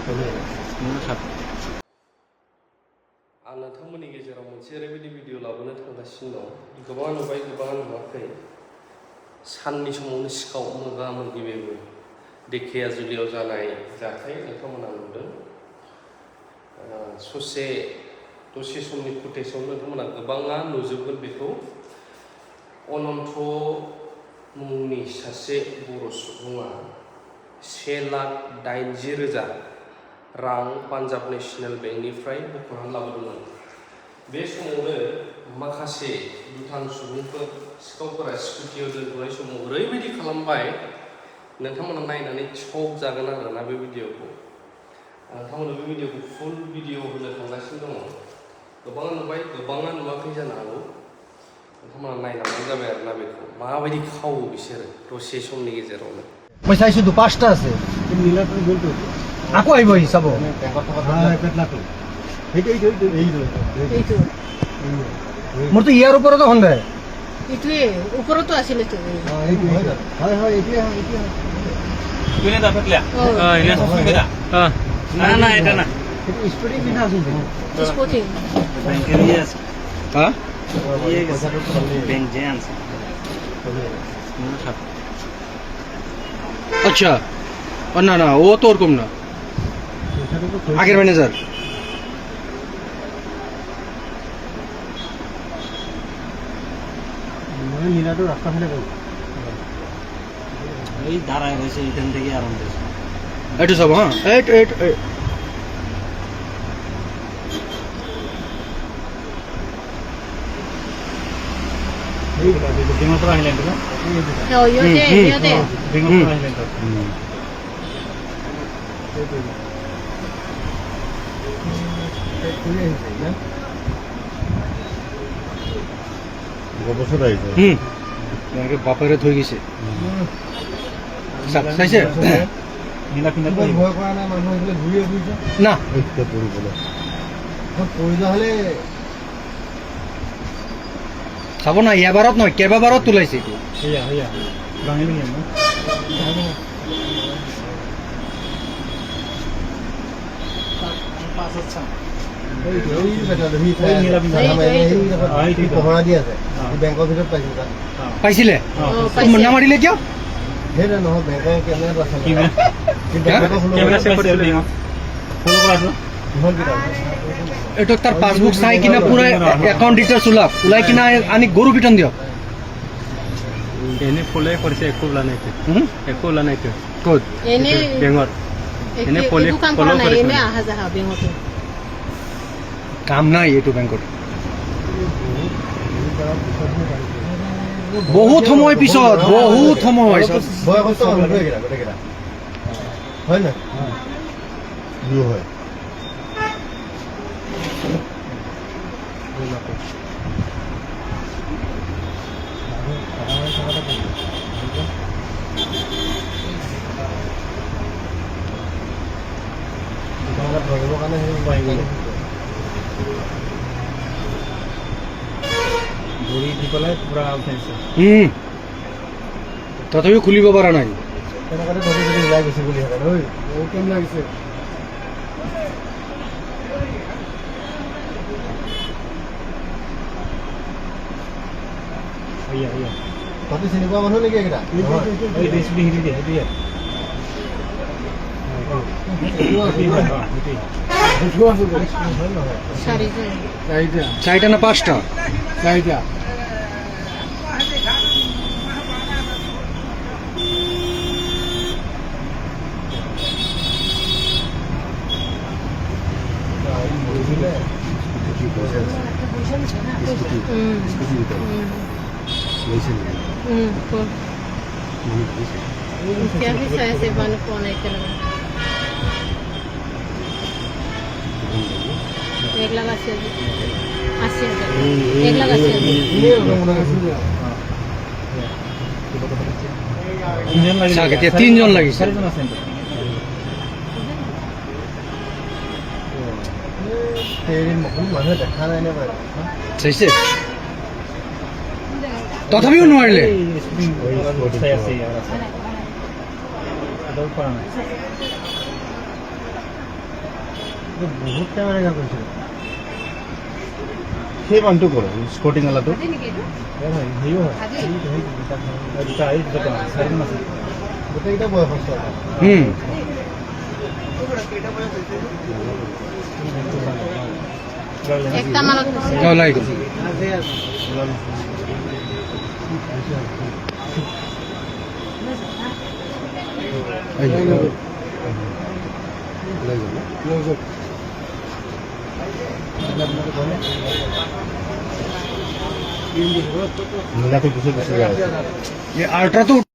आं नोंथांमोननि गेजेराव मोनसे ओरैबायदि भिडिअ लाबोनो थांगासिनो दं गोबां नुबाय गोबां नुवाखै साननि समावनो सिखाव मोगा मोगि बेबो धेकियाजुलियाव जानाय जाथाय नोंथांमोना नुदों दसे समनि फुटेजाव नोंथांमोना गोबाङा नुजोबगोन बेखौ अनन्त मुंनि सासे बर' सुबुङा 1,80,000 रां पान्जाब नेशनेल बेंकनिफ्राय बख'नानै लाबोदोंमोन। बे समावनो माखासे दुथां सुबुंफोर सिखावफोरा स्कुटियाव दोनथ'नाय समाव ओरैबायदि खालामबाय नोंथांमोना नायनानै शक जागोन आरोना बे भिडिअखौ नोंथांमोना बे भिडिअखौ फुल भिडिअ होनो थांगासिनो दङ गोबाङा नुबाय गोबाङा नुवाखै जानो हागौ नोंथांमोना नायनांगौ जाबाय आरोना बेखौ माबायदि खावो बिसोरो दसे समनि गेजेरावनो পইচা শুধু 5টা আছে নীলাটোৰ গোলটো আকৌ আহিব হিচাব মোৰতো ইয়াৰ ওপৰতো সন্দেহ এইটোৱে ওপৰতো আছিল এইটো হয় হয় এইটোৱে হয় Ini dapat lihat. Ini langsung beda. Nah, itu nah. এইটো স্পৰ্টিং পিন্ধা আছিল স্পৰ্টিং Bank Elias. হা Bank Jans. আচ্ছা না না ও তো ওরকম না আগের ম্যানেজার নীলাটো রাস্তা ফেলে গেল এই দাঁড়ায় রয়েছে এখান থেকে আরম্ভ হয়েছে এইটো চাব হা ডিমাপুর আইল্যান্ড না ইহঁতে ডিমাপুর আইল্যান্ড বছর আহিছে এনেকে বাপেৰে থৈ গৈছে চাইছে নীলা পিন্ধাত ভয় কৰা নাই মানুহ এইফালে ঘূৰি ফুৰিছে না পৰিবলৈ হ'লে চাব না এবাৰত নহয় কেইবাবাৰত তোলাইছে এইটো iya iya bang ini ya পহৰা দি আছে বেংকৰ ভিতৰত পাইছিল পাইছিলে পাইছে। নামাৰিলে কিয় সেই নহয় বেংকৰ কেমেৰা চেক কৰিছিল ফলো কৰাটো এইটো তাৰ পাছবুক চাই কিনা পুৰা একাউণ্ট ডিটেইলছ ওলাই কিনা আনি গৰু পিটন দিয়ক এনে ফলো কৰিছে একো ওলা নাই একো ওলা নাই ক'ত এনে বেংগৰ এনে এইটো কাম কৰা নাই এনে আহা যাহা বেংকতে কাম নাই এইটো বেংকত বহুত সময় পিছত বহুত সময় বয়সস্থ হয় না হয় ধৰিবৰ কাৰণে ঘূৰি দি পেলাই পুৰা উঠাইছে তথাপিও খুলিব পৰা নাই তেনেকুৱাতে ধৰি যদি ওলাই গৈছে বুলি ভাবে ঐ বহুত টাইম লাগিছে তহঁতি চিনি পোৱা মানুহ নেকি এইকেইটা চাৰিটা না পাঁচটা চাৰিটা क्या हिस्सा है से बन कौन है के लगा 1,80,000 1,80,000 তিনজন লাগিছে মানুহে দেখা নাই নে চাইছে তথাপিও নোৱাৰিলে বহুত টাইম এনেকা কৰিছে সেই মানুহটো কৰে স্পৰ্টিং ৱালাটো গোটেইকেইটা বয়সস্থ একটা মানত হয়েছে ওলাই গ'ল মহিলাটো গুচি গুচি যায় আল্ট্ৰাটো